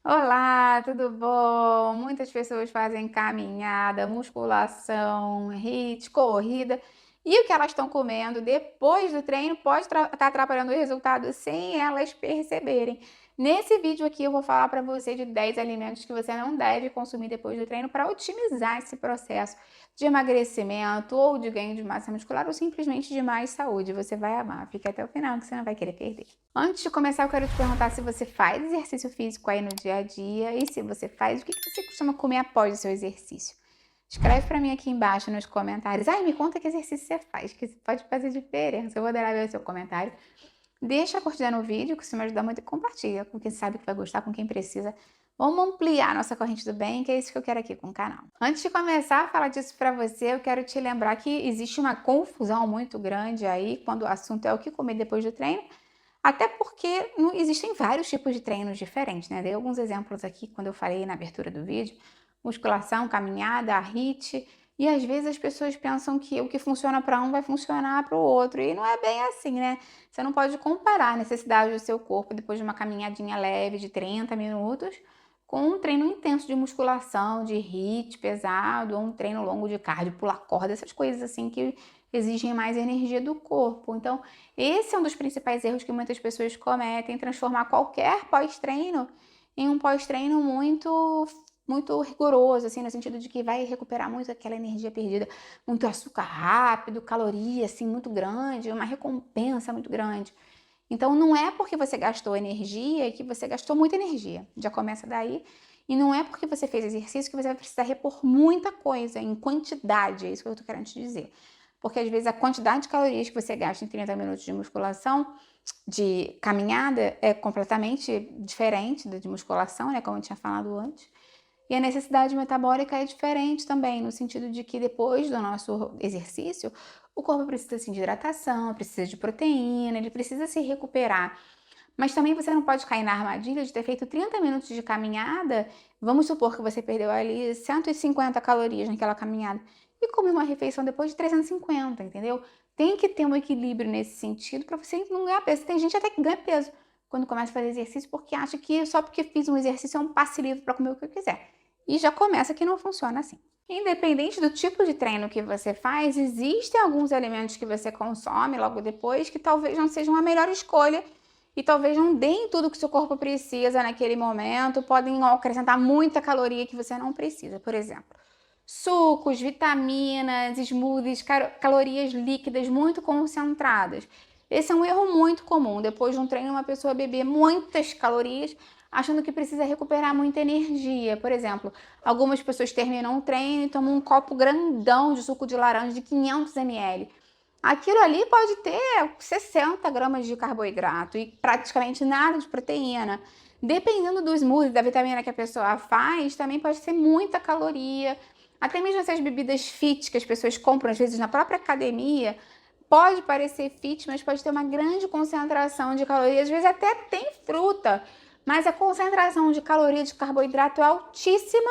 Olá, tudo bom? Muitas pessoas fazem caminhada, musculação, HIIT, corrida, e o que elas estão comendo depois do treino pode estar atrapalhando o resultado sem elas perceberem. Nesse vídeo aqui eu vou falar para você de 10 alimentos que você não deve consumir depois do treino para otimizar esse processo de emagrecimento ou de ganho de massa muscular ou simplesmente de mais saúde. Você vai amar. Fica até o final que você não vai querer perder. Antes de começar, eu quero te perguntar se você faz exercício físico aí no dia a dia e se você faz, o que você costuma comer após o seu exercício? Escreve para mim aqui embaixo nos comentários. Ai, me conta que exercício você faz, que isso pode fazer diferença. Eu vou adorar ver o seu comentário. Deixa a curtida no vídeo, que isso me ajuda muito, e compartilha com quem sabe que vai gostar, com quem precisa. Vamos ampliar nossa corrente do bem, que é isso que eu quero aqui com o canal. Antes de começar a falar disso para você, eu quero te lembrar que existe uma confusão muito grande aí quando o assunto é o que comer depois do treino, até porque existem vários tipos de treinos diferentes, né? Dei alguns exemplos aqui quando eu falei na abertura do vídeo: musculação, caminhada, HIIT, e às vezes as pessoas pensam que o que funciona para um vai funcionar para o outro, e não é bem assim, né? Você não pode comparar a necessidade do seu corpo depois de uma caminhadinha leve de 30 minutos com um treino intenso de musculação, de HIIT pesado, ou um treino longo de cardio, pular corda, essas coisas assim que exigem mais energia do corpo. Então, esse é um dos principais erros que muitas pessoas cometem, transformar qualquer pós-treino em um pós-treino muito rigoroso, assim, no sentido de que vai recuperar muito aquela energia perdida, muito açúcar rápido, caloria, assim, muito grande, uma recompensa muito grande. Então, não é porque você gastou energia que você gastou muita energia. Já começa daí. E não é porque você fez exercício que você vai precisar repor muita coisa, em quantidade. É isso que eu tô querendo te dizer. Porque, às vezes, a quantidade de calorias que você gasta em 30 minutos de musculação, de caminhada, é completamente diferente da de musculação, né? Como eu tinha falado antes. E a necessidade metabólica é diferente também, no sentido de que depois do nosso exercício, o corpo precisa assim, de hidratação, precisa de proteína, ele precisa se recuperar. Mas também você não pode cair na armadilha de ter feito 30 minutos de caminhada. Vamos supor que você perdeu ali 150 calorias naquela caminhada e come uma refeição depois de 350, entendeu? Tem que ter um equilíbrio nesse sentido para você não ganhar peso. Tem gente até que ganha peso quando começa a fazer exercício porque acha que só porque fiz um exercício é um passe livre para comer o que eu quiser. E já começa que não funciona assim. Independente do tipo de treino que você faz, existem alguns alimentos que você consome logo depois que talvez não sejam a melhor escolha e talvez não deem tudo que seu corpo precisa naquele momento, podem acrescentar muita caloria que você não precisa. Por exemplo, sucos, vitaminas, smoothies, calorias líquidas muito concentradas. Esse é um erro muito comum. Depois de um treino, uma pessoa beber muitas calorias, achando que precisa recuperar muita energia. Por exemplo, algumas pessoas terminam o treino e tomam um copo grandão de suco de laranja de 500 ml. Aquilo ali pode ter 60 gramas de carboidrato e praticamente nada de proteína. Dependendo do smoothie, da vitamina que a pessoa faz, também pode ser muita caloria. Até mesmo essas bebidas fit que as pessoas compram, às vezes, na própria academia, pode parecer fit, mas pode ter uma grande concentração de calorias. Às vezes até tem fruta, mas a concentração de caloria de carboidrato é altíssima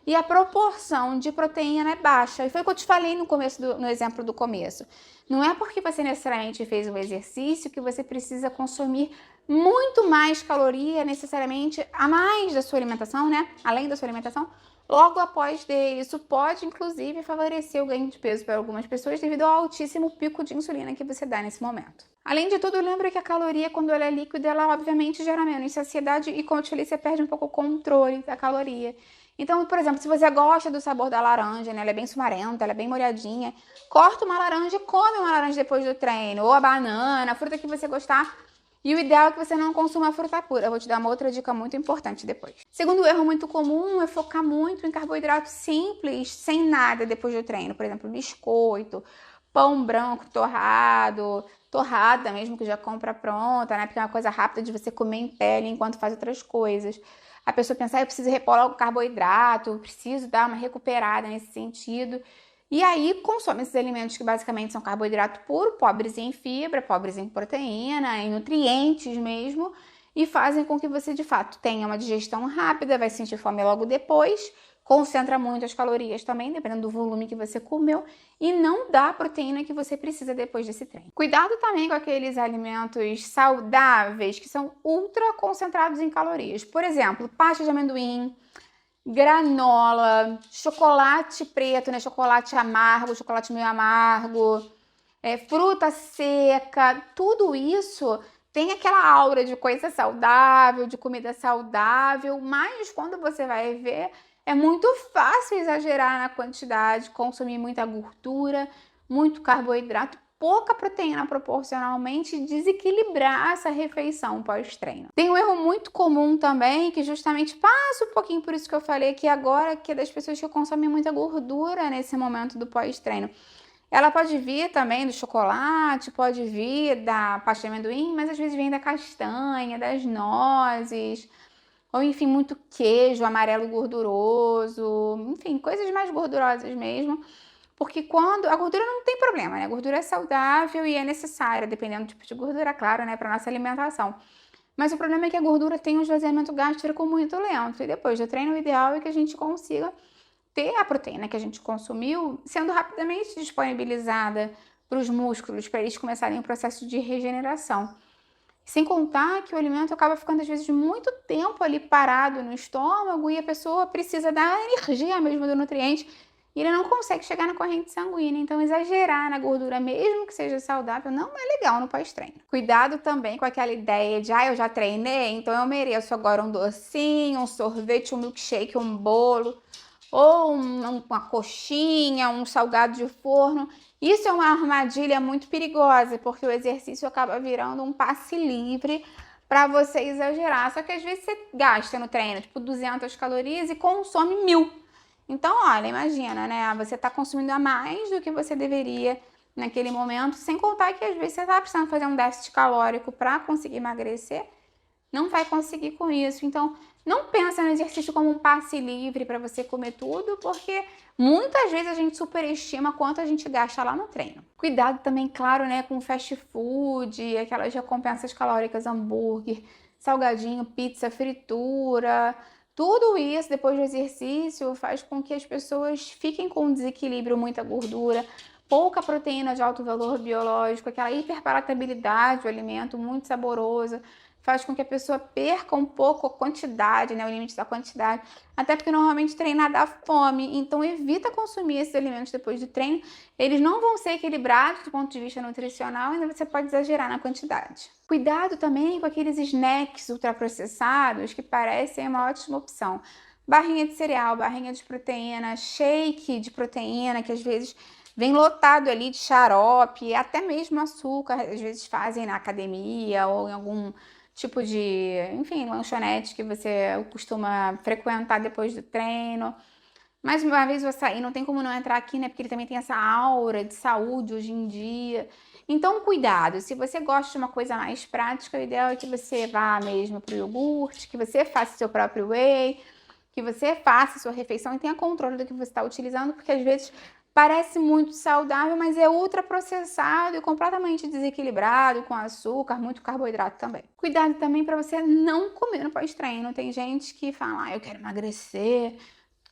e a proporção de proteína é baixa. E foi o que eu te falei no exemplo do começo. Não é porque você necessariamente fez um exercício que você precisa consumir muito mais caloria, necessariamente a mais da sua alimentação, né? Além da sua alimentação, logo após ter. Isso pode, inclusive, favorecer o ganho de peso para algumas pessoas devido ao altíssimo pico de insulina que você dá nesse momento. Além de tudo, lembra que a caloria, quando ela é líquida, ela obviamente gera menos saciedade e, como eu te falei, você perde um pouco o controle da caloria. Então, por exemplo, se você gosta do sabor da laranja, né? Ela é bem sumarenta, ela é bem molhadinha, corta uma laranja e come uma laranja depois do treino, ou a banana, a fruta que você gostar. E o ideal é que você não consuma fruta pura. Eu vou te dar uma outra dica muito importante depois. Segundo erro muito comum é focar muito em carboidrato simples, sem nada depois do treino. Por exemplo, biscoito, pão branco torrado, torrada mesmo que já compra pronta, né? Porque é uma coisa rápida de você comer em pé ali enquanto faz outras coisas. A pessoa pensa, eu preciso repor logo carboidrato, eu preciso dar uma recuperada nesse sentido. E aí consome esses alimentos que basicamente são carboidrato puro, pobres em fibra, pobres em proteína, em nutrientes mesmo, e fazem com que você de fato tenha uma digestão rápida, vai sentir fome logo depois, concentra muito as calorias também, dependendo do volume que você comeu, e não dá a proteína que você precisa depois desse treino. Cuidado também com aqueles alimentos saudáveis que são ultra concentrados em calorias. Por exemplo, pasta de amendoim, granola, chocolate preto, né? Chocolate amargo, chocolate meio amargo, fruta seca, tudo isso tem aquela aura de coisa saudável, de comida saudável, mas quando você vai ver, é muito fácil exagerar na quantidade, consumir muita gordura, muito carboidrato, pouca proteína proporcionalmente e desequilibrar essa refeição pós-treino. Tem um erro muito comum também, que justamente passa um pouquinho por isso que eu falei aqui agora, que é das pessoas que consomem muita gordura nesse momento do pós-treino. Ela pode vir também do chocolate, pode vir da pasta de amendoim, mas às vezes vem da castanha, das nozes, ou enfim, muito queijo amarelo gorduroso, enfim, coisas mais gordurosas mesmo. Porque quando a gordura não tem problema, né? A gordura é saudável e é necessária, dependendo do tipo de gordura, claro, né, para nossa alimentação. Mas o problema é que a gordura tem um esvaziamento gástrico muito lento. E depois do treino, o ideal é que a gente consiga ter a proteína que a gente consumiu sendo rapidamente disponibilizada para os músculos, para eles começarem o processo de regeneração. Sem contar que o alimento acaba ficando, às vezes, muito tempo ali parado no estômago e a pessoa precisa da energia mesmo do nutriente e ele não consegue chegar na corrente sanguínea. Então, exagerar na gordura, mesmo que seja saudável, não é legal no pós-treino. Cuidado também com aquela ideia de, eu já treinei, então eu mereço agora um docinho, um sorvete, um milkshake, um bolo, ou uma coxinha, um salgado de forno. Isso é uma armadilha muito perigosa, porque o exercício acaba virando um passe livre para você exagerar. Só que às vezes você gasta no treino, tipo 200 calorias e consome 1000. Então, olha, imagina, né? Você está consumindo a mais do que você deveria naquele momento, sem contar que às vezes você está precisando fazer um déficit calórico para conseguir emagrecer, não vai conseguir com isso. Então, não pensa no exercício como um passe livre para você comer tudo, porque muitas vezes a gente superestima quanto a gente gasta lá no treino. Cuidado também, claro, né, com fast food, aquelas recompensas calóricas, hambúrguer, salgadinho, pizza, fritura. Tudo isso, depois do exercício, faz com que as pessoas fiquem com um desequilíbrio, muita gordura, pouca proteína de alto valor biológico, aquela hiperpalatabilidade do alimento muito saboroso, faz com que a pessoa perca um pouco a quantidade, né, o limite da quantidade, até porque normalmente treinar dá fome, então evita consumir esses alimentos depois do treino, eles não vão ser equilibrados do ponto de vista nutricional, ainda você pode exagerar na quantidade. Cuidado também com aqueles snacks ultraprocessados que parecem uma ótima opção. Barrinha de cereal, barrinha de proteína, shake de proteína, que às vezes vem lotado ali de xarope, até mesmo açúcar, às vezes fazem na academia ou em algum tipo de, enfim, lanchonete que você costuma frequentar depois do treino. Mais uma vez o açaí não tem como não entrar aqui, né? Porque ele também tem essa aura de saúde hoje em dia. Então, cuidado. Se você gosta de uma coisa mais prática, o ideal é que você vá mesmo para o iogurte, que você faça seu próprio whey, que você faça sua refeição e tenha controle do que você está utilizando, porque às vezes parece muito saudável, mas é ultraprocessado e completamente desequilibrado, com açúcar, muito carboidrato também. Cuidado também para você não comer no pós-treino. Tem gente que fala, eu quero emagrecer,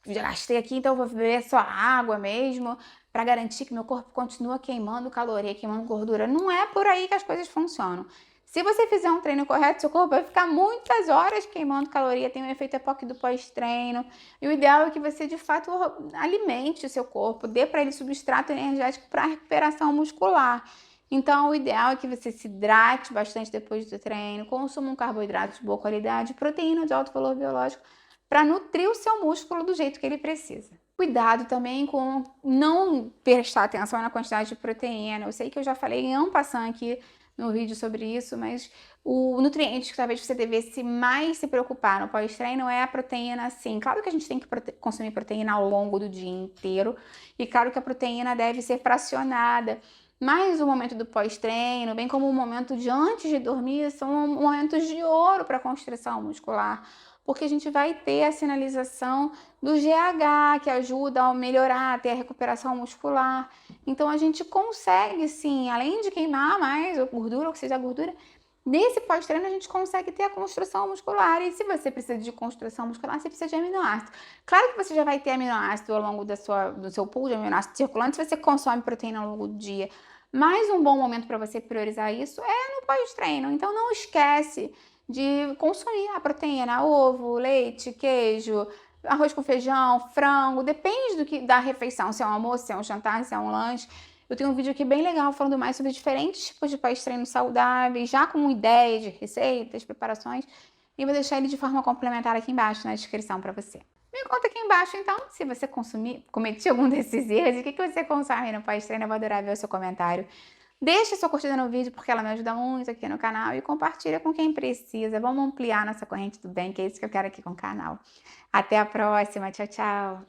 já gastei aqui, então eu vou beber só água mesmo, para garantir que meu corpo continua queimando caloria, queimando gordura. Não é por aí que as coisas funcionam. Se você fizer um treino correto, seu corpo vai ficar muitas horas queimando caloria, tem um efeito EPOC do pós-treino. E o ideal é que você, de fato, alimente o seu corpo, dê para ele substrato energético para a recuperação muscular. Então, o ideal é que você se hidrate bastante depois do treino, consuma um carboidrato de boa qualidade, proteína de alto valor biológico, para nutrir o seu músculo do jeito que ele precisa. Cuidado também com não prestar atenção na quantidade de proteína. Eu sei que eu já falei em passant aqui no vídeo sobre isso, mas o nutriente que talvez você devesse mais se preocupar no pós-treino é a proteína, sim. Claro que a gente tem que consumir proteína ao longo do dia inteiro e claro que a proteína deve ser fracionada, mas o momento do pós-treino, bem como o momento de antes de dormir, são momentos de ouro para a construção muscular, porque a gente vai ter a sinalização do GH, que ajuda a melhorar, a ter a recuperação muscular. Então, a gente consegue, sim, além de queimar mais a gordura, ou que seja a gordura, Nesse pós-treino a gente consegue ter a construção muscular, e se você precisa de construção muscular, você precisa de aminoácido. Claro que você já vai ter aminoácido ao longo do seu pool de aminoácido circulante se você consome proteína ao longo do dia, mas um bom momento para você priorizar isso é no pós-treino. Então não esquece de consumir a proteína, ovo, leite, queijo, arroz com feijão, frango, depende da refeição, se é um almoço, se é um jantar, se é um lanche. Eu tenho um vídeo aqui bem legal falando mais sobre diferentes tipos de pós-treino saudáveis, já com ideias de receitas, preparações, e vou deixar ele de forma complementar aqui embaixo na descrição para você. Me conta aqui embaixo, então, se você cometeu algum desses erros e o que você consome no pós-treino. Eu vou adorar ver o seu comentário. Deixa sua curtida no vídeo, porque ela me ajuda muito aqui no canal, e compartilha com quem precisa. Vamos ampliar nossa corrente do bem, que é isso que eu quero aqui com o canal. Até a próxima. Tchau, tchau.